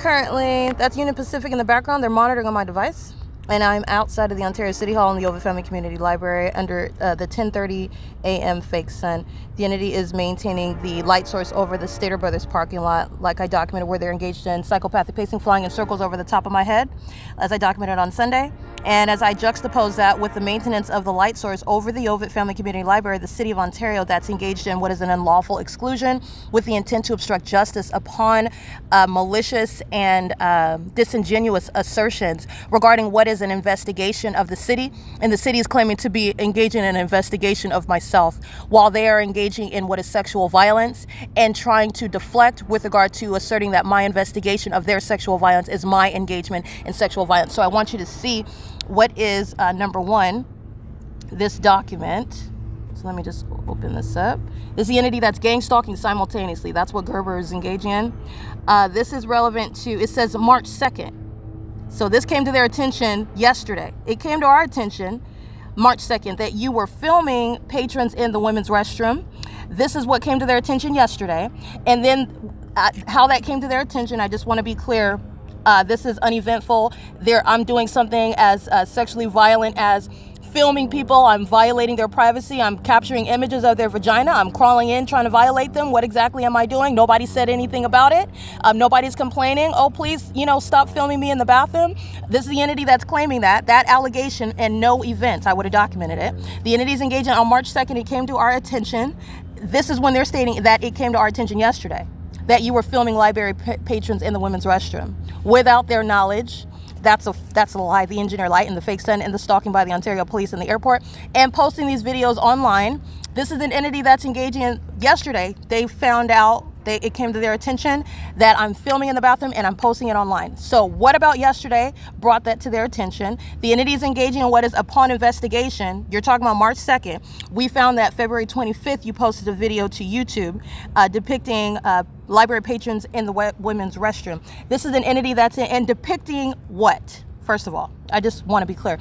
currently, that's Union Pacific in the background. They're monitoring on my device. And I'm outside of the Ontario City Hall in the OVITT Family Community Library under the 10:30 a.m. fake sun. The entity is maintaining the light source over the Stater Brothers parking lot, like I documented, where they're engaged in psychopathic pacing, flying in circles over the top of my head, as I documented on Sunday. And as I juxtapose that with the maintenance of the light source over the OVITT Family Community Library, the City of Ontario, that's engaged in what is an unlawful exclusion with the intent to obstruct justice upon malicious and disingenuous assertions regarding what is an investigation of the city. And the city is claiming to be engaging in an investigation of myself, while they are engaging in what is sexual violence and trying to deflect with regard to asserting that my investigation of their sexual violence is my engagement in sexual violence. So I want you to see what is, number one, this document. So let me just open this up. This is the entity that's gang stalking simultaneously. That's what Gerber is engaging in. This is relevant to, it says March 2nd. So this came to their attention yesterday. It came to our attention March 2nd that you were filming patrons in the women's restroom. This is what came to their attention yesterday. And then how that came to their attention, I just want to be clear. This is uneventful. I'm doing something as sexually violent as filming people. I'm violating their privacy. I'm capturing images of their vagina. I'm crawling in, trying to violate them. What exactly am I doing? Nobody said anything about it. Nobody's complaining. Oh, please, stop filming me in the bathroom. This is the entity that's claiming that allegation and no events. I would have documented it. The entity's engaging on March 2nd. It came to our attention. This is when they're stating that it came to our attention yesterday, that you were filming library patrons in the women's restroom without their knowledge. That's a lie. The engineer light and the fake sun and the stalking by the Ontario police in the airport and posting these videos online. This is an entity that's engaging in. Yesterday, they found out, it came to their attention that I'm filming in the bathroom and I'm posting it online. So what about yesterday brought that to their attention? The entity is engaging in what is upon investigation. You're talking about March 2nd. We found that February 25th, you posted a video to YouTube depicting library patrons in the women's restroom. This is an entity that's in depicting what? First of all, I just want to be clear.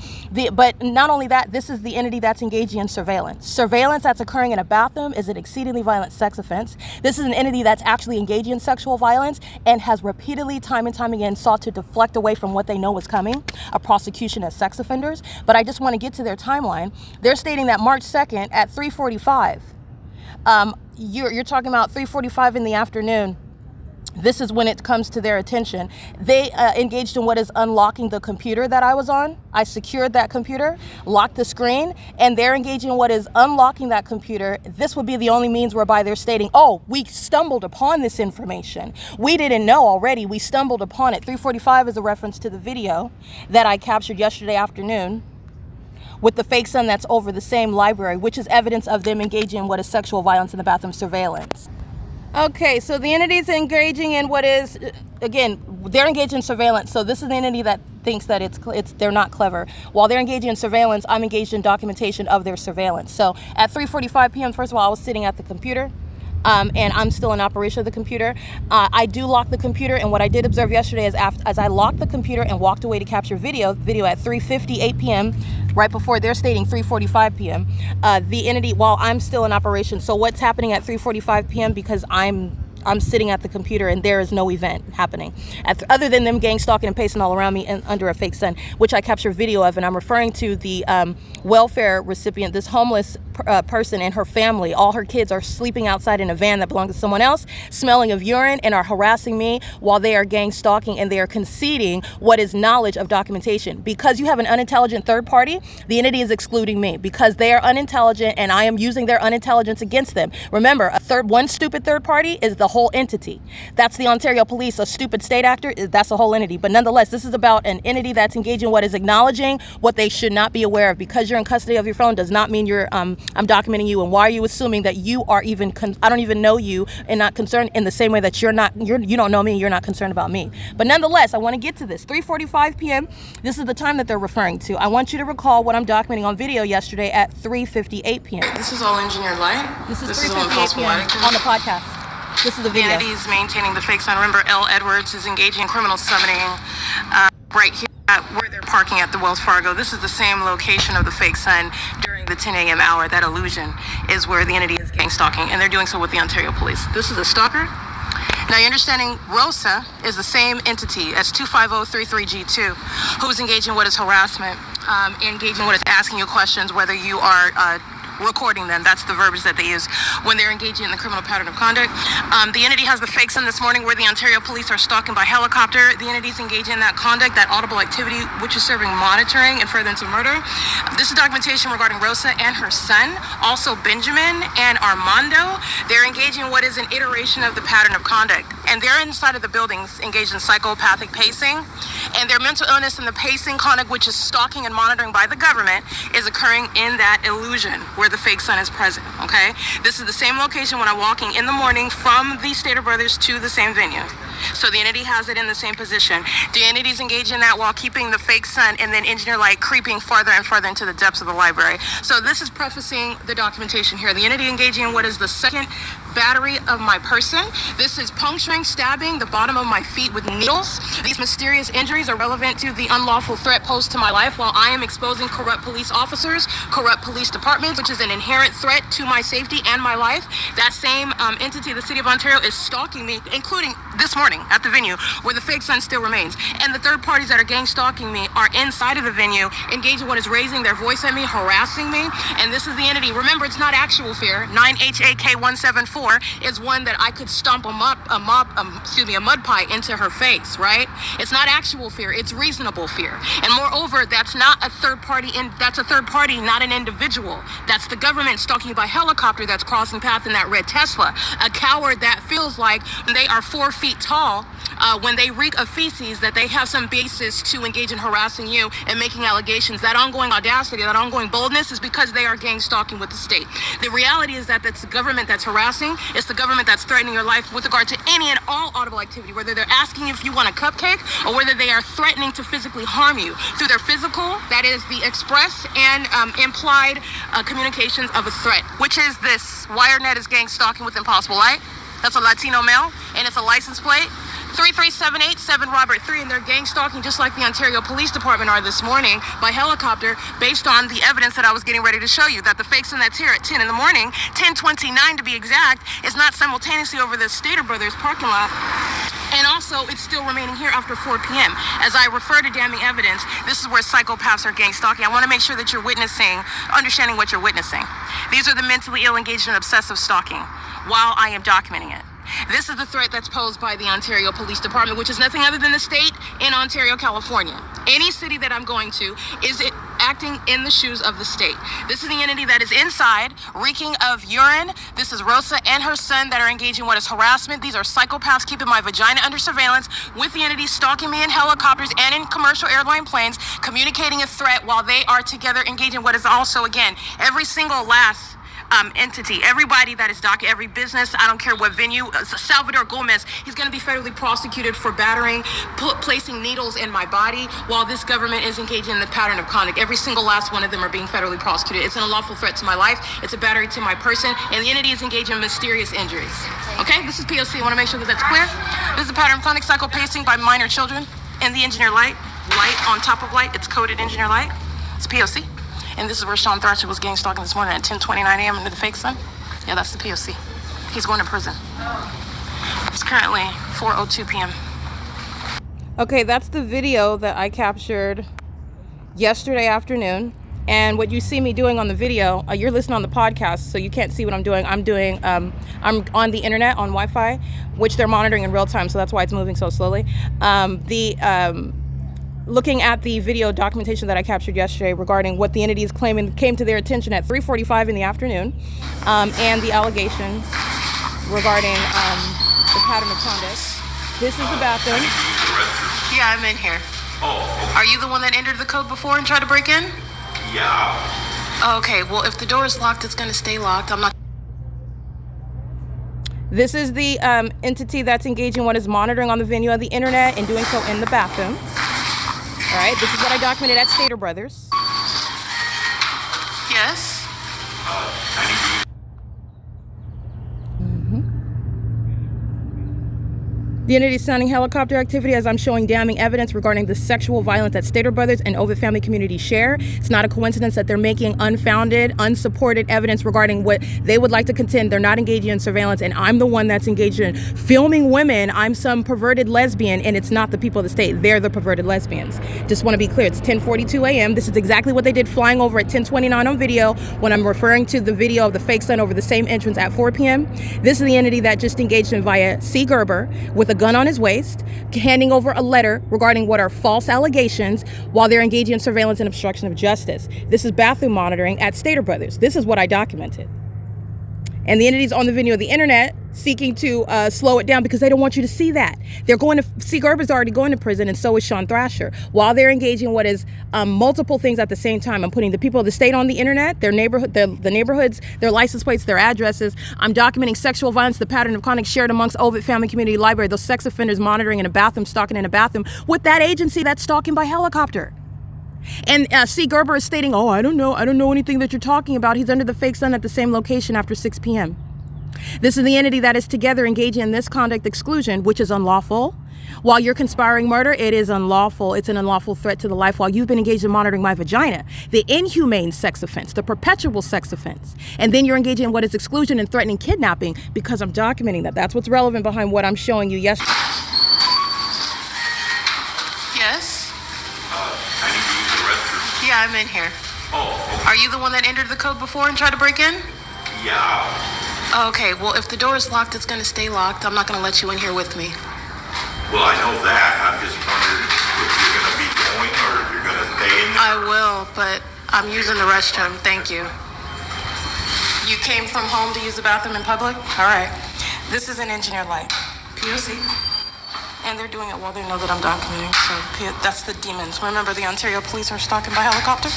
But not only that, this is the entity that's engaging in surveillance. Surveillance that's occurring in a bathroom is an exceedingly violent sex offense. This is an entity that's actually engaging in sexual violence and has repeatedly, time and time again, sought to deflect away from what they know is coming, a prosecution as sex offenders. But I just want to get to their timeline. They're stating that March 2nd at 3:45. You're talking about 3:45 in the afternoon. This is when it comes to their attention. They engaged in what is unlocking the computer that I was on. I secured that computer, locked the screen, and they're engaging in what is unlocking that computer. This would be the only means whereby they're stating, oh, we stumbled upon this information. We didn't know already. We stumbled upon it. 3:45 is a reference to the video that I captured yesterday afternoon with the fake sun that's over the same library, which is evidence of them engaging in what is sexual violence in the bathroom surveillance. Okay, so the entity is engaging in what is, again, they're engaged in surveillance. So this is the entity that thinks that they're not clever. While they're engaging in surveillance, I'm engaged in documentation of their surveillance. So at 3:45 p.m., first of all, I was sitting at the computer. And I'm still in operation of the computer. I do lock the computer, and what I did observe yesterday is as I locked the computer and walked away to capture video at 3:58 p.m., right before they're stating 3:45 p.m., the entity, while I'm still in operation. So what's happening at 3:45 p.m. because I'm sitting at the computer and there is no event happening other than them gang stalking and pacing all around me and under a fake sun, which I captured video of. And I'm referring to the welfare recipient, this homeless person and her family. All her kids are sleeping outside in a van that belongs to someone else, smelling of urine, and are harassing me while they are gang stalking, and they are conceding what is knowledge of documentation. Because you have an unintelligent third party, the entity is excluding me because they are unintelligent and I am using their unintelligence against them. Remember, one stupid third party is the whole entity. That's the Ontario police. A stupid state actor, that's a whole entity. But nonetheless, this is about an entity that's engaging what is acknowledging what they should not be aware of. Because you're in custody of your phone does not mean you're I'm documenting you. And why are you assuming that you are even I don't even know you and not concerned in the same way that you don't know me, you're not concerned about me. But nonetheless, I want to get to this. 3:45 p.m. This is the time that they're referring to. I want you to recall what I'm documenting on video yesterday at 3:58 p.m. This is all engineered light. This is 3:58 p.m. on the podcast. This is the video. The entity is maintaining the fake sign. Remember, L. Edwards is engaging in criminal summoning right here at where they're parking at the Wells Fargo. This is the same location of the fake sign during the 10 a.m. hour. That illusion is where the entity is gang stalking, and they're doing so with the Ontario police. This is a stalker. Now you're understanding Rosa is the same entity as 25033G2, who's engaging what is harassment, engaging what is asking you questions, whether you are recording them. That's the verbiage that they use when they're engaging in the criminal pattern of conduct. The entity has the fake sun this morning where the Ontario police are stalking by helicopter. The entity's engaging in that conduct, that audible activity, which is serving monitoring and furtherance of murder. This is documentation regarding Rosa and her son, also Benjamin and Armando. They're engaging in what is an iteration of the pattern of conduct. And they're inside of the buildings engaged in psychopathic pacing. And their mental illness and the pacing conduct, which is stalking and monitoring by the government, is occurring in that illusion where the fake sun is present, okay? This is the same location when I'm walking in the morning from the Stater Brothers to the same venue. So the entity has it in the same position. The entity's engaged in that while keeping the fake sun and then engineer light creeping farther and farther into the depths of the library. So this is prefacing the documentation here. The entity engaging in what is the second battery of my person. This is puncturing, stabbing the bottom of my feet with needles. These mysterious injuries are relevant to the unlawful threat posed to my life while I am exposing corrupt police officers, corrupt police departments, which is an inherent threat to my safety and my life. That same entity, the City of Ontario, is stalking me, including this morning at the venue where the fake sun still remains. And the third parties that are gang stalking me are inside of the venue, engaging what is raising their voice at me, harassing me. And this is the entity. Remember, it's not actual fear. 9HAK174 is one that I could stomp a mud pie into her face, right? It's not actual fear, it's reasonable fear. And moreover, that's not a third party, that's a third party, not an individual. That's the government stalking you by helicopter that's crossing path in that red Tesla. A coward that feels like they are 4 feet tall, when they reek of feces, that they have some basis to engage in harassing you and making allegations. That ongoing audacity, that ongoing boldness is because they are gang stalking with the state. The reality is that that's the government that's harassing. It's the government that's threatening your life with regard to any and all audible activity, whether they're asking if you want a cupcake or whether they are threatening to physically harm you through their physical, that is the express and implied communications of a threat, which is this. WireNet is gang stalking with Impossible Light. That's a Latino male, and it's a license plate 33787 Robert 3, and they're gang stalking just like the Ontario Police Department are this morning by helicopter, based on the evidence that I was getting ready to show you, that the fake sun that's here at 10 in the morning, 10:29 to be exact, is not simultaneously over the Stater Brothers parking lot. And also, it's still remaining here after 4 p.m. As I refer to damning evidence, this is where psychopaths are gang stalking. I want to make sure that you're understanding what you're witnessing. These are the mentally ill engaged in obsessive stalking while I am documenting it. This is the threat that's posed by the Ontario Police Department, which is nothing other than the state in Ontario, California. Any city that I'm going to is it acting in the shoes of the state. This is the entity that is inside, reeking of urine. This is Rosa and her son that are engaging what is harassment. These are psychopaths keeping my vagina under surveillance, with the entity stalking me in helicopters and in commercial airline planes, communicating a threat while they are together engaging what is also, again, every single last entity, everybody that is documented, every business, I don't care what venue. Salvador Gomez, he's going to be federally prosecuted for battering, placing needles in my body while this government is engaging in the pattern of conduct. Every single last one of them are being federally prosecuted. It's an unlawful threat to my life. It's a battery to my person, and the entity is engaged in mysterious injuries. Okay, this is P.O.C. I want to make sure that that's clear. This is a pattern of conduct, psycho-pacing by minor children, and the engineer light on top of light. It's coded engineer light. It's P.O.C. And this is where Sean Thrasher was gang stalking this morning at 10:29 a.m. under the fake sun. Yeah, that's the P.O.C. He's going to prison. It's currently 4:02 p.m. Okay, that's the video that I captured yesterday afternoon. And what you see me doing on the video, you're listening on the podcast, so you can't see what I'm doing. I'm on the internet, on Wi-Fi, which they're monitoring in real time, so that's why it's moving so slowly. Looking at the video documentation that I captured yesterday regarding what the entity is claiming came to their attention at 3:45 in the afternoon, and the allegations regarding the pattern of conduct. This is the bathroom. Yeah, I'm in here. Oh, okay. Are you the one that entered the code before and tried to break in? Yeah. Okay, well, if the door is locked, it's going to stay locked. I'm not. This is the entity that's engaging what is monitoring on the venue of the internet and doing so in the bathroom. All right, this is what I documented at Stater Brothers. Yes. The entity is sounding helicopter activity as I'm showing damning evidence regarding the sexual violence that Stater Brothers and OVITT family community share. It's not a coincidence that they're making unfounded, unsupported evidence regarding what they would like to contend they're not engaging in surveillance, and I'm the one that's engaged in filming women. I'm some perverted lesbian, and it's not the people of the state. They're the perverted lesbians. Just want to be clear. It's 10:42 a.m. This is exactly what they did flying over at 10:29 on video when I'm referring to the video of the fake sun over the same entrance at 4 p.m. This is the entity that just engaged in via C. Gerber with a gun on his waist, handing over a letter regarding what are false allegations while they're engaging in surveillance and obstruction of justice. This is bathroom monitoring at Stater Brothers. This is what I documented. And the entities on the video of the internet seeking to slow it down because they don't want you to see that. They're going to, C. Gerber's already going to prison, and so is Sean Thrasher. While they're engaging in what is multiple things at the same time. I'm putting the people of the state on the internet, their neighborhood, the neighborhoods, their license plates, their addresses. I'm documenting sexual violence, the pattern of conduct shared amongst OVITT Family Community Library, those sex offenders monitoring in a bathroom, stalking in a bathroom with that agency that's stalking by helicopter. And C. Gerber is stating, oh, I don't know anything that you're talking about. He's under the fake sun at the same location after 6 p.m. This is the entity that is together engaging in this conduct exclusion, which is unlawful. While you're conspiring murder, it is unlawful. It's an unlawful threat to the life while you've been engaged in monitoring my vagina, the inhumane sex offense, the perpetual sex offense. And then you're engaging in what is exclusion and threatening kidnapping because I'm documenting that. That's what's relevant behind what I'm showing you yesterday. Yes? I need to use the restroom. Yeah, I'm in here. Oh, okay. Are you the one that entered the code before and tried to break in? Yeah. Okay, well, if the door is locked, it's going to stay locked. I'm not going to let you in here with me. Well, I know that. I'm just wondering if you're going to be going or if you're going to stay in there. I will, but I'm using the restroom. Thank you. You came from home to use the bathroom in public? All right. This is an engineer light. P.O.C. And they're doing it while they know that I'm documenting. So that's the demons. Remember, the Ontario police are stalking by helicopter?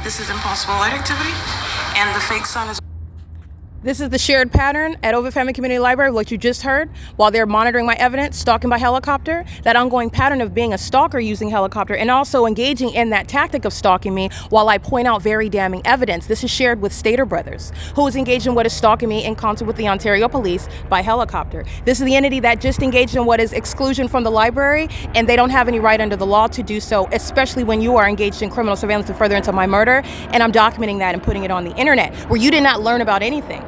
This is impossible light activity. And the fake sun is... This is the shared pattern at OVITT Family Community Library, what you just heard, while they're monitoring my evidence, stalking by helicopter, that ongoing pattern of being a stalker using helicopter and also engaging in that tactic of stalking me while I point out very damning evidence. This is shared with Stater Brothers, who is engaged in what is stalking me in concert with the Ontario police by helicopter. This is the entity that just engaged in what is exclusion from the library, and they don't have any right under the law to do so, especially when you are engaged in criminal surveillance to further into my murder, and I'm documenting that and putting it on the internet, where you did not learn about anything.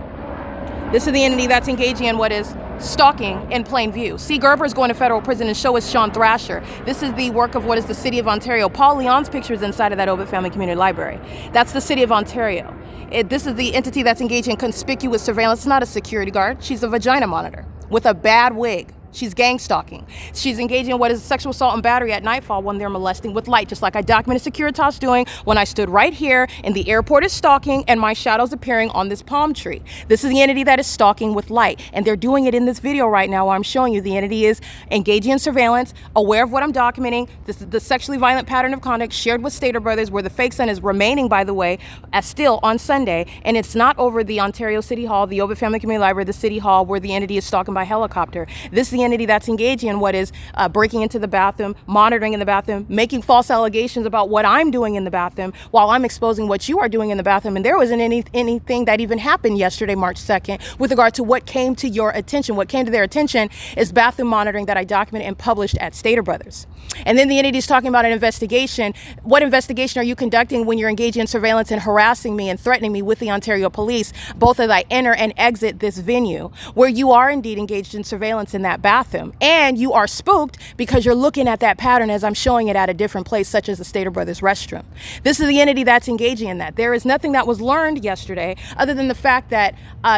This is the entity that's engaging in what is stalking in plain view. C. Gerber is going to federal prison, and so is Sean Thrasher. This is the work of what is the City of Ontario. Paul Leon's picture is inside of that OVITT Family Community Library. That's the City of Ontario. This is the entity that's engaging in conspicuous surveillance. It's not a security guard. She's a vagina monitor with a bad wig. She's gang stalking. She's engaging in what is sexual assault and battery at nightfall when they're molesting with light, just like I documented Securitas doing when I stood right here and the airport is stalking and my shadow's appearing on this palm tree. This is the entity that is stalking with light, and they're doing it in this video right now while I'm showing you. The entity is engaging in surveillance, aware of what I'm documenting. This is the sexually violent pattern of conduct shared with Stater Brothers, where the fake sun is remaining, by the way, as still on Sunday, and it's not over the Ontario City Hall, the OVITT Family Community Library, the City Hall, where the entity is stalking by helicopter. This is the entity that's engaging in what is breaking into the bathroom, monitoring in the bathroom, making false allegations about what I'm doing in the bathroom while I'm exposing what you are doing in the bathroom. And there wasn't anything that even happened yesterday, March 2nd, with regard to what came to your attention. What came to their attention is bathroom monitoring that I documented and published at Stater Brothers. And then the entity is talking about an investigation. What investigation are you conducting when you're engaging in surveillance and harassing me and threatening me with the Ontario police, both as I enter and exit this venue, where you are indeed engaged in surveillance in that bathroom? And you are spooked because you're looking at that pattern as I'm showing it at a different place, such as the Stater Brothers restroom. This is the entity that's engaging in that. There is nothing that was learned yesterday other than the fact that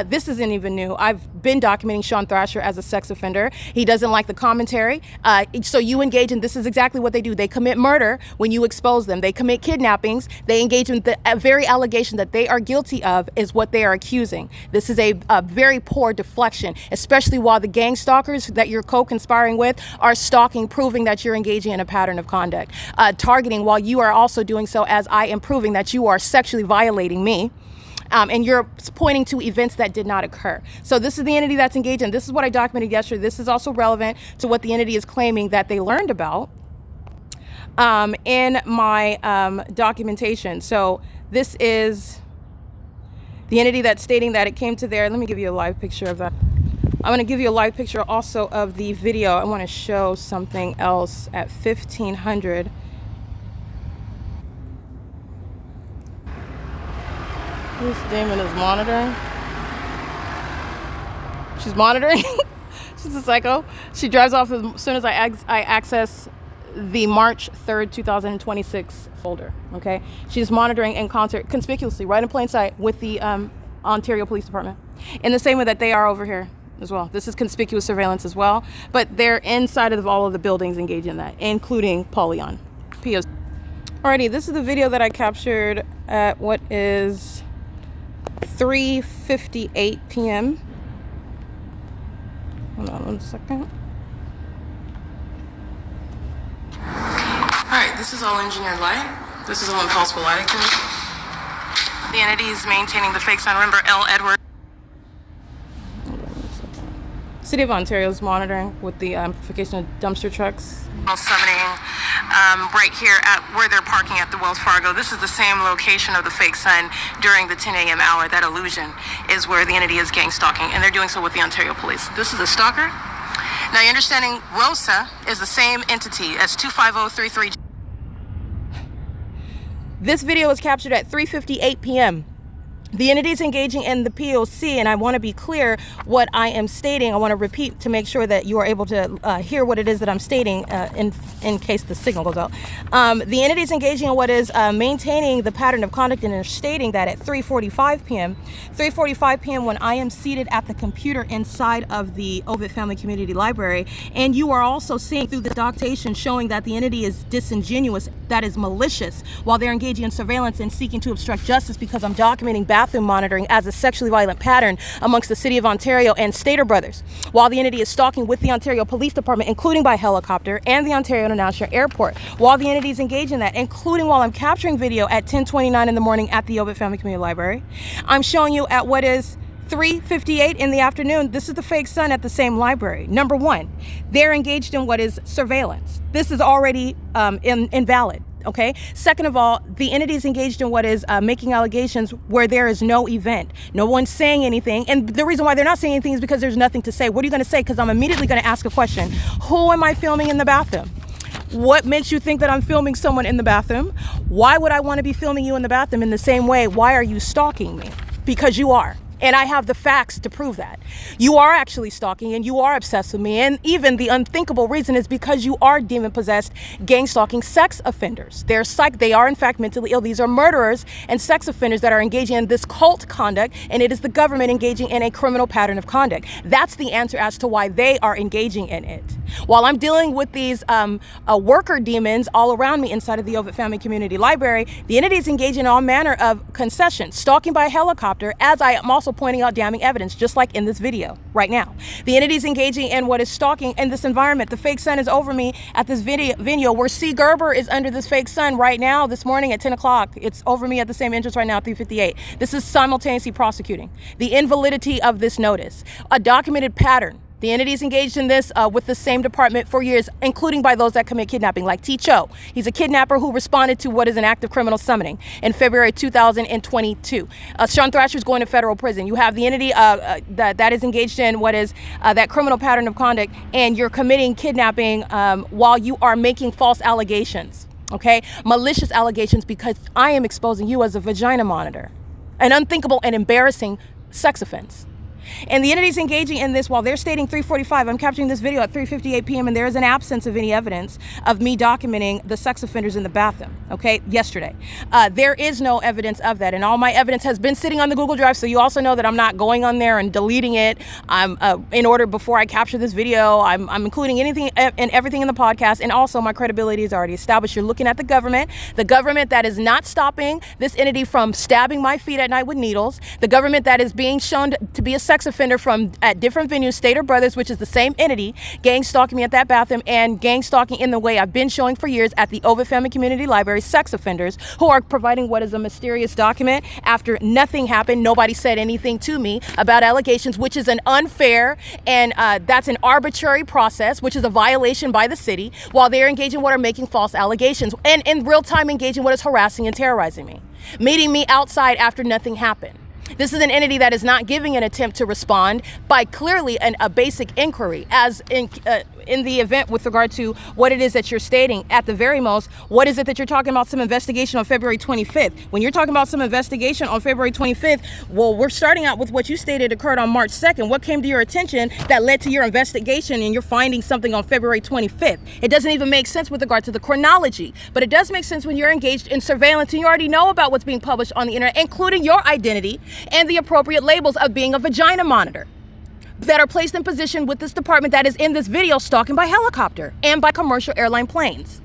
this isn't even new. I've been documenting Sean Thrasher as a sex offender. He doesn't like the commentary. So you engage in, this is exactly what they do. They commit murder when you expose them. They commit kidnappings. They engage in the very allegation that they are guilty of is what they are accusing. This is a very poor deflection, especially while the gang stalkers that you're co-conspiring with are stalking, proving that you're engaging in a pattern of conduct. Targeting while you are also doing so as I am proving that you are sexually violating me. And you're pointing to events that did not occur. So this is the entity that's engaged in. This is what I documented yesterday. This is also relevant to what the entity is claiming that they learned about in my documentation. So this is the entity that's stating that it came to their, let me give you a live picture of that. I'm going to give you a live picture also of the video. I want to show something else at 1500. This demon is monitoring. She's monitoring. She's a psycho. She drives off as soon as I access the March 3rd, 2026 folder. Okay, she's monitoring in concert, conspicuously, right in plain sight, with the Ontario Police Department, in the same way that they are over here as well. This is conspicuous surveillance as well, but they're inside of all of the buildings engaged in that, including Polyon. P.O.C. Alrighty, this is the video that I captured at what is 3:58 p.m. Hold on 1 second. Alright, this is all engineered light. This is all impossible lighting to me. The entity is maintaining the fake sign. Remember L. Edward. City of Ontario is monitoring with the amplification of dumpster trucks. Summoning right here at where they're parking at the Wells Fargo. This is the same location of the fake sign during the 10 a.m. hour. That illusion is where the entity is gang stalking, and they're doing so with the Ontario Police. This is a stalker. Now you're understanding ROSA is the same entity as 25033. This video was captured at 3:58 p.m. The entity is engaging in the P.O.C, and I want to be clear what I am stating. I want to repeat to make sure that you are able to hear what it is that I'm stating in case the signal goes out. The entity is engaging in what is maintaining the pattern of conduct, and they're stating that at 3:45 p.m. 3:45 p.m. when I am seated at the computer inside of the OVITT Family Community Library, and you are also seeing through the documentation showing that the entity is disingenuous, that is malicious, while they're engaging in surveillance and seeking to obstruct justice because I'm documenting bathroom monitoring as a sexually violent pattern amongst the City of Ontario and Stater Brothers, while the entity is stalking with the Ontario Police Department, including by helicopter, and the Ontario International Airport, while the entity is engaged in that, including while I'm capturing video at 10:29 in the morning at the OVITT Family Community Library. I'm showing you at what is 3:58 in the afternoon. This is the fake sun at the same library. Number one, they're engaged in what is surveillance. This is already invalid. Okay. Second of all, the entity is engaged in what is making allegations where there is no event. No one's saying anything. And the reason why they're not saying anything is because there's nothing to say. What are you going to say? Because I'm immediately going to ask a question. Who am I filming in the bathroom? What makes you think that I'm filming someone in the bathroom? Why would I want to be filming you in the bathroom in the same way? Why are you stalking me? Because you are. And I have the facts to prove that. You are actually stalking, and you are obsessed with me. And even the unthinkable reason is because you are demon-possessed, gang-stalking sex offenders. They are in fact mentally ill. These are murderers and sex offenders that are engaging in this cult conduct, and it is the government engaging in a criminal pattern of conduct. That's the answer as to why they are engaging in it. While I'm dealing with these worker demons all around me inside of the OVITT Family Community Library, the entity is engaging in all manner of concessions, stalking by helicopter, as I am also pointing out damning evidence, just like in this video right now. The entity is engaging in what is stalking in this environment. The fake sun is over me at this video where C. Gerber is under this fake sun right now this morning at 10 o'clock. It's over me at the same entrance right now at 3:58. This is simultaneously prosecuting the invalidity of this notice, a documented pattern. The entity is engaged in this with the same department for years, including by those that commit kidnapping, like T. Cho. He's a kidnapper who responded to what is an act of criminal summoning in February 2022. Sean Thrasher's going to federal prison. You have the entity that is engaged in what is that criminal pattern of conduct, and you're committing kidnapping while you are making false allegations, okay? Malicious allegations, because I am exposing you as a vagina monitor, an unthinkable and embarrassing sex offense. And the entity's engaging in this while they're stating 3:45. I'm capturing this video at 3:58 p.m. and there is an absence of any evidence of me documenting the sex offenders in the bathroom, okay, yesterday. There is no evidence of that, and all my evidence has been sitting on the Google Drive, so you also know that I'm not going on there and deleting it. In order before I capture this video, I'm including anything and everything in the podcast, and also my credibility is already established. You're looking at the government that is not stopping this entity from stabbing my feet at night with needles, the government that is being shown to be a sex offender from at different venues, Stater Brothers, which is the same entity, gang stalking me at that bathroom, and gang stalking in the way I've been showing for years at the OVITT Family Community Library, sex offenders who are providing what is a mysterious document after nothing happened. Nobody said anything to me about allegations, which is an unfair and that's an arbitrary process, which is a violation by the city, while they're engaging what are making false allegations and in real time engaging what is harassing and terrorizing me, meeting me outside after nothing happened. This is an entity that is not giving an attempt to respond by clearly a basic inquiry, as in the event with regard to what it is that you're stating. At the very most, what is it that you're talking about? Some investigation on February 25th. When you're talking about some investigation on February 25th, well, we're starting out with what you stated occurred on March 2nd. What came to your attention that led to your investigation and you're finding something on February 25th? It doesn't even make sense with regard to the chronology, but it does make sense when you're engaged in surveillance and you already know about what's being published on the internet, including your identity and the appropriate labels of being a vagina monitor that are placed in position with this department that is in this video stalking by helicopter and by commercial airline planes.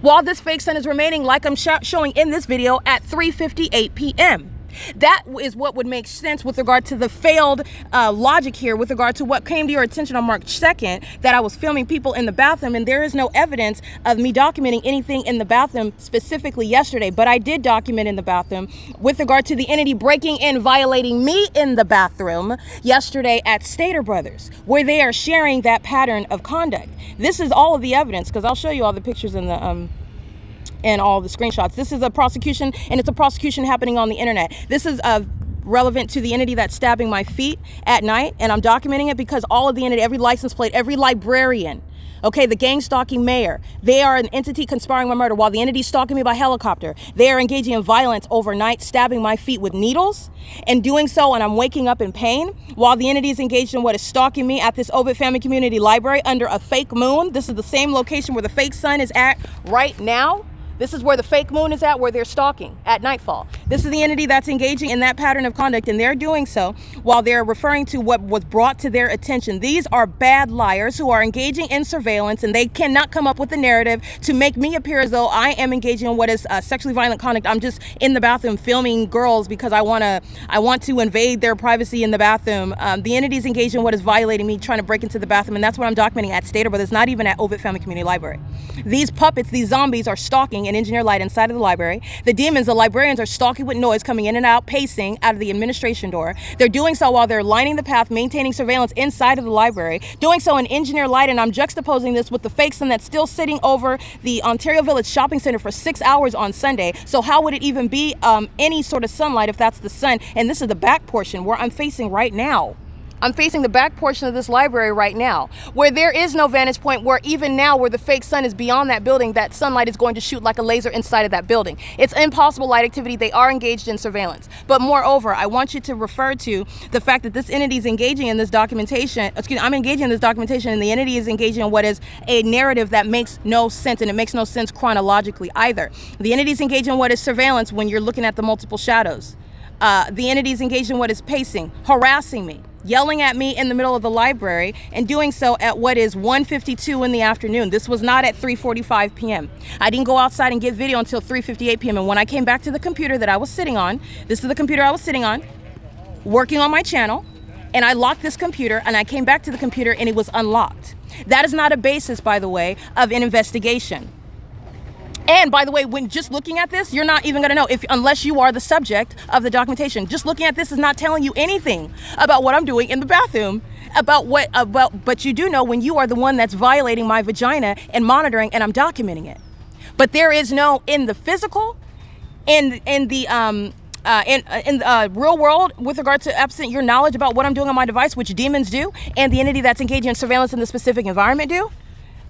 While this fake sun is remaining, like I'm showing in this video, at 3:58 p.m. That is what would make sense with regard to the failed logic here with regard to what came to your attention on March 2nd, that I was filming people in the bathroom, and there is no evidence of me documenting anything in the bathroom specifically yesterday, but I did document in the bathroom with regard to the entity breaking in, violating me in the bathroom yesterday at Stater Brothers, where they are sharing that pattern of conduct. This is all of the evidence, because I'll show you all the pictures in the and all the screenshots. This is a prosecution, and it's a prosecution happening on the internet. This is relevant to the entity that's stabbing my feet at night, and I'm documenting it because all of the entity, every license plate, every librarian, okay, the gang stalking mayor, they are an entity conspiring my murder. While the entity stalking me by helicopter, they are engaging in violence overnight, stabbing my feet with needles, and doing so, and I'm waking up in pain, while the entity is engaged in what is stalking me at this OVITT Family Community Library under a fake moon. This is the same location where the fake sun is at right now. This is where the fake moon is at, where they're stalking at nightfall. This is the entity that's engaging in that pattern of conduct, and they're doing so while they're referring to what was brought to their attention. These are bad liars who are engaging in surveillance, and they cannot come up with a narrative to make me appear as though I am engaging in what is sexually violent conduct. I'm just in the bathroom filming girls because I want to invade their privacy in the bathroom. The entity is engaged in what is violating me, trying to break into the bathroom, and that's what I'm documenting at Stater, but it's not even at OVITT Family Community Library. These puppets, these zombies, are stalking and engineer light inside of the library. The demons, the librarians, are stalking with noise, coming in and out, pacing out of the administration door. They're doing so while they're lining the path, maintaining surveillance inside of the library, doing so in engineer light, and I'm juxtaposing this with the fake sun that's still sitting over the Ontario Village Shopping Center for 6 hours on Sunday. So how would it even be any sort of sunlight if that's the sun? And this is the back portion where I'm facing right now. I'm facing the back portion of this library right now, where there is no vantage point, where even now where the fake sun is beyond that building, that sunlight is going to shoot like a laser inside of that building. It's impossible light activity. They are engaged in surveillance. But moreover, I want you to refer to the fact that this entity is engaging in this documentation. I'm engaging in this documentation, and the entity is engaging in what is a narrative that makes no sense, and it makes no sense chronologically either. The entity is engaging in what is surveillance when you're looking at the multiple shadows. The entity is engaged in what is pacing, harassing me, yelling at me in the middle of the library, and doing so at what is 1:52 in the afternoon. This was not at 3:45 p.m. I didn't go outside and get video until 3:58 p.m. And when I came back to the computer that I was sitting on, this is the computer I was sitting on, working on my channel, and I locked this computer, and I came back to the computer and it was unlocked. That is not a basis, by the way, of an investigation. And by the way, when just looking at this, you're not even going to know unless you are the subject of the documentation. Just looking at this is not telling you anything about what I'm doing in the bathroom, but you do know when you are the one that's violating my vagina and monitoring, and I'm documenting it. But there is no, in the physical, in the real world, with regard to absent your knowledge about what I'm doing on my device, which demons do, and the entity that's engaging in surveillance in the specific environment do,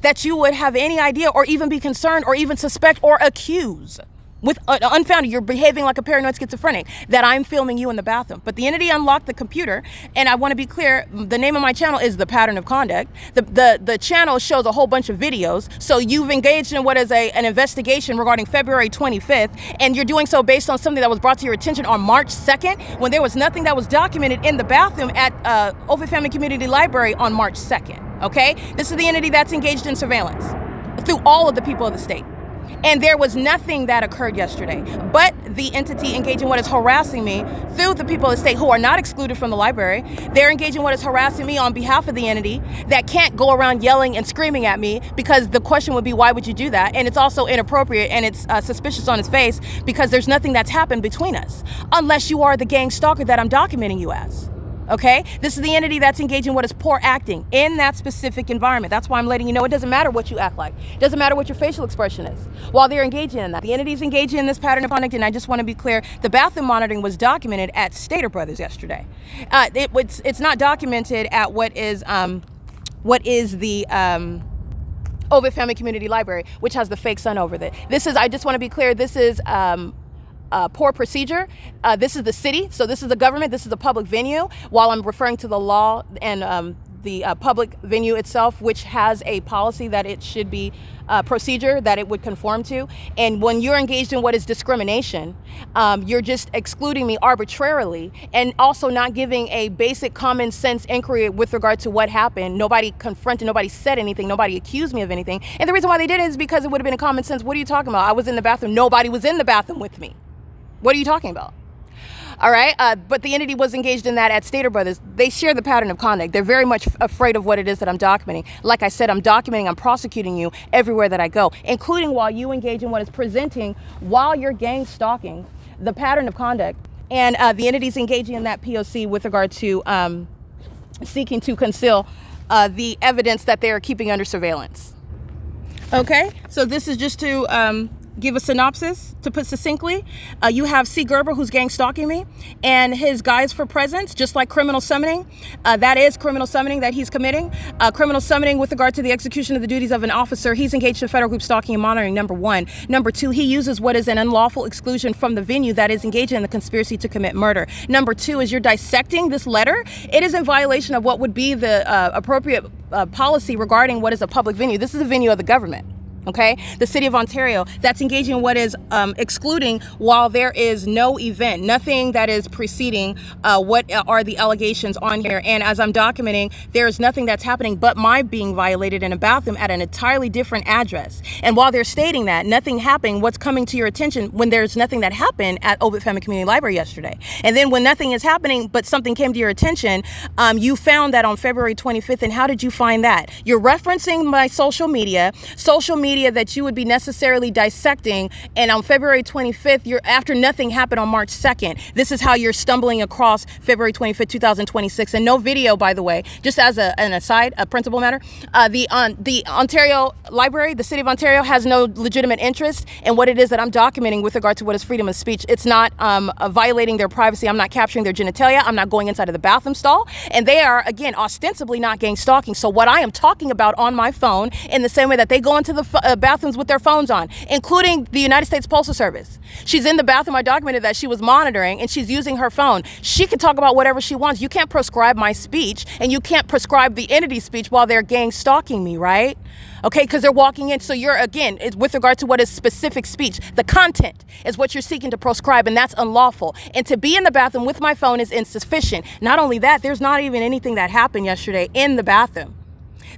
that you would have any idea or even be concerned or even suspect or accuse with unfounded, you're behaving like a paranoid schizophrenic, that I'm filming you in the bathroom. But the entity unlocked the computer, and I want to be clear, the name of my channel is The Pattern of Conduct. The channel shows a whole bunch of videos, so you've engaged in what is an investigation regarding February 25th, and you're doing so based on something that was brought to your attention on March 2nd, when there was nothing that was documented in the bathroom at OVITT Family Community Library on March 2nd, okay? This is the entity that's engaged in surveillance through all of the people of the state. And there was nothing that occurred yesterday, but the entity engaging what is harassing me through the people of the state who are not excluded from the library. They're engaging what is harassing me on behalf of the entity that can't go around yelling and screaming at me, because the question would be, why would you do that? And it's also inappropriate, and it's suspicious on its face, because there's nothing that's happened between us, unless you are the gang stalker that I'm documenting you as. Okay, this is the entity that's engaging what is poor acting in that specific environment. That's why I'm letting you know it doesn't matter what you act like. It doesn't matter what your facial expression is while they're engaging in that. The entity is engaging in this pattern of conduct, and I just want to be clear, the bathroom monitoring was documented at Stater Brothers yesterday. It's not documented at what is the OVITT Family Community Library, which has the fake sun over it. This is, I just want to be clear, this is poor procedure. This is the city, so this is the government, this is a public venue, while I'm referring to the law and the public venue itself, which has a policy that it should be procedure that it would conform to. And when you're engaged in what is discrimination, you're just excluding me arbitrarily and also not giving a basic common sense inquiry with regard to what happened. Nobody confronted, nobody said anything, nobody accused me of anything. And the reason why they did it is because it would have been a common sense. What are you talking about? I was in the bathroom. Nobody was in the bathroom with me. What are you talking about? All right, but the entity was engaged in that at Stater Brothers. They share the pattern of conduct. They're very much afraid of what it is that I'm documenting. Like I said, I'm documenting, I'm prosecuting you everywhere that I go, including while you engage in what is presenting while you're gang stalking the pattern of conduct. And the entity's engaging in that P.O.C. with regard to seeking to conceal the evidence that they are keeping under surveillance. Okay, so this is just to give a synopsis, to put succinctly. You have C. Gerber, who's gang stalking me, and his guise for presence, just like criminal summoning. That is criminal summoning that he's committing. Criminal summoning with regard to the execution of the duties of an officer. He's engaged in federal group stalking and monitoring, number one. Number two, he uses what is an unlawful exclusion from the venue that is engaged in the conspiracy to commit murder. Number two, as you're dissecting this letter, it is in violation of what would be the appropriate policy regarding what is a public venue. This is a venue of the government. Okay, the city of Ontario, that's engaging in what is excluding while there is no event, nothing that is preceding what are the allegations on here. And as I'm documenting, there is nothing that's happening but my being violated in a bathroom at an entirely different address. And while they're stating that nothing happened, what's coming to your attention when there's nothing that happened at OVITT Family Community Library yesterday? And then when nothing is happening but something came to your attention, you found that on February 25th. And how did you find that? You're referencing my social media that you would be necessarily dissecting, and on February 25th, after nothing happened on March 2nd. This is how you're stumbling across February 25th, 2026, and no video, by the way. Just as an aside, a principal matter, the Ontario Library, the City of Ontario, has no legitimate interest in what it is that I'm documenting with regard to what is freedom of speech. It's not violating their privacy. I'm not capturing their genitalia. I'm not going inside of the bathroom stall, and they are, again, ostensibly not gang stalking. So what I am talking about on my phone, in the same way that they go into the bathrooms with their phones on, including the United States Postal Service. She's in the bathroom. I documented that she was monitoring and she's using her phone. She can talk about whatever she wants. You can't prescribe my speech, and you can't prescribe the entity's speech while they're gang stalking me, right? Okay, because they're walking in. So you're, again, with regard to what is specific speech, the content is what you're seeking to proscribe, and that's unlawful. And to be in the bathroom with my phone is insufficient. Not only that, there's not even anything that happened yesterday in the bathroom.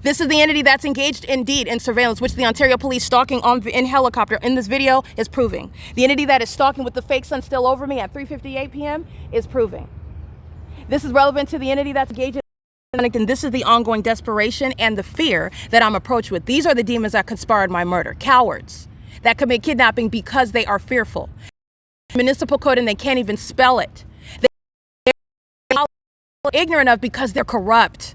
This is the entity that's engaged indeed in surveillance, which the Ontario police stalking in helicopter in this video is proving. The entity that is stalking with the fake sun still over me at 3:58 p.m. is proving. This is relevant to the entity that's engaged in, and this is the ongoing desperation and the fear that I'm approached with. These are the demons that conspired my murder. Cowards that commit kidnapping because they are fearful. Municipal code, and they can't even spell it. They're ignorant of because they're corrupt.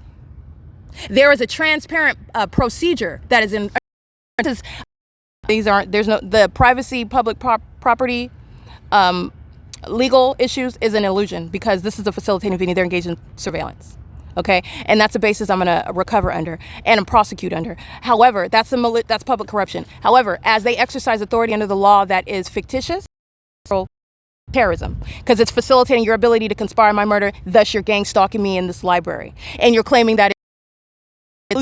There is a transparent procedure that is in. The privacy, public property, legal issues is an illusion, because this is a facilitating venue. They're engaged in surveillance. Okay, and that's a basis I'm going to recover under and prosecute under. However, that's public corruption. However, as they exercise authority under the law that is fictitious, terrorism, because it's facilitating your ability to conspire my murder. Thus, you're gang stalking me in this library, and you're claiming that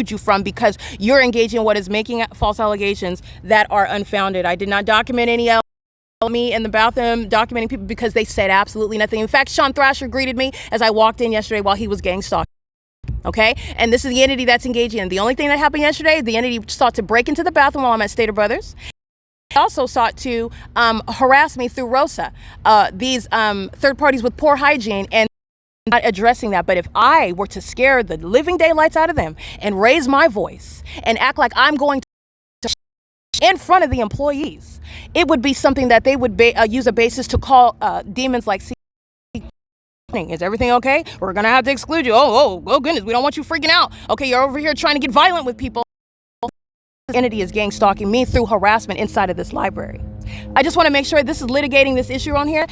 you from because you're engaging in what is making false allegations that are unfounded. I did not document any me in the bathroom documenting people because they said absolutely nothing. In fact, Sean Thrasher greeted me as I walked in yesterday while he was gang stalking. Okay, and this is the entity that's engaging in. The only thing that happened yesterday, the entity sought to break into the bathroom while I'm at Stater Brothers. They also sought to harass me through ROSA, these third parties with poor hygiene, and not addressing that. But if I were to scare the living daylights out of them and raise my voice and act like I'm going to in front of the employees, it would be something that they would use a basis to call demons like Is everything okay? We're gonna have to exclude you. Oh goodness, we don't want you freaking out. Okay, you're over here trying to get violent with people. This entity is gang stalking me through harassment inside of this library. I just want to make sure this is litigating this issue on here.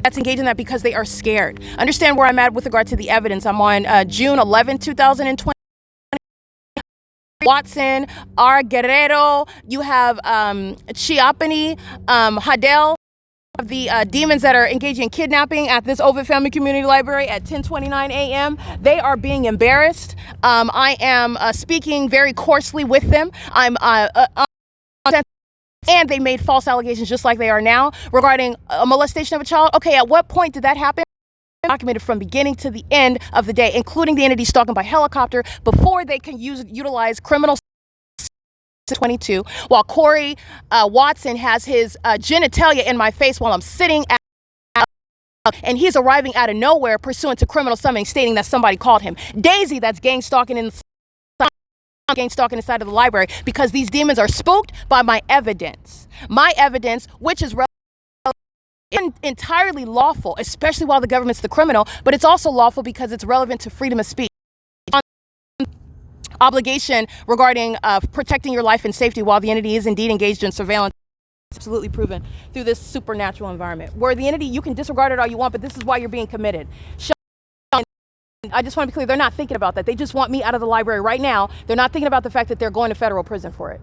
That's engaging that because they are scared. Understand where I'm at with regard to the evidence. I'm on June 11, 2020. Watson, R. Guerrero, you have Chiapani, Hadel, the demons that are engaging in kidnapping at this OVITT Family Community Library at 10:29 a.m. They are being embarrassed. I am speaking very coarsely with them. And they made false allegations just like they are now regarding a molestation of a child. Okay, at what point did that happen? Documented from beginning to the end of the day, including the entity stalking by helicopter before they can utilize criminal 22, while Corey Watson has his genitalia in my face while I'm sitting at, and he's arriving out of nowhere pursuant to criminal summoning, stating that somebody called him. Daisy, that's gang stalking inside of the library because these demons are spooked by my evidence. My evidence, which is entirely lawful, especially while the government's the criminal, but it's also lawful because it's relevant to freedom of speech. Obligation regarding protecting your life and safety while the entity is indeed engaged in surveillance. Absolutely proven through this supernatural environment where the entity, you can disregard it all you want, but this is why you're being committed. I just want to be clear, they're not thinking about that. They just want me out of the library right now. They're not thinking about the fact that they're going to federal prison for it.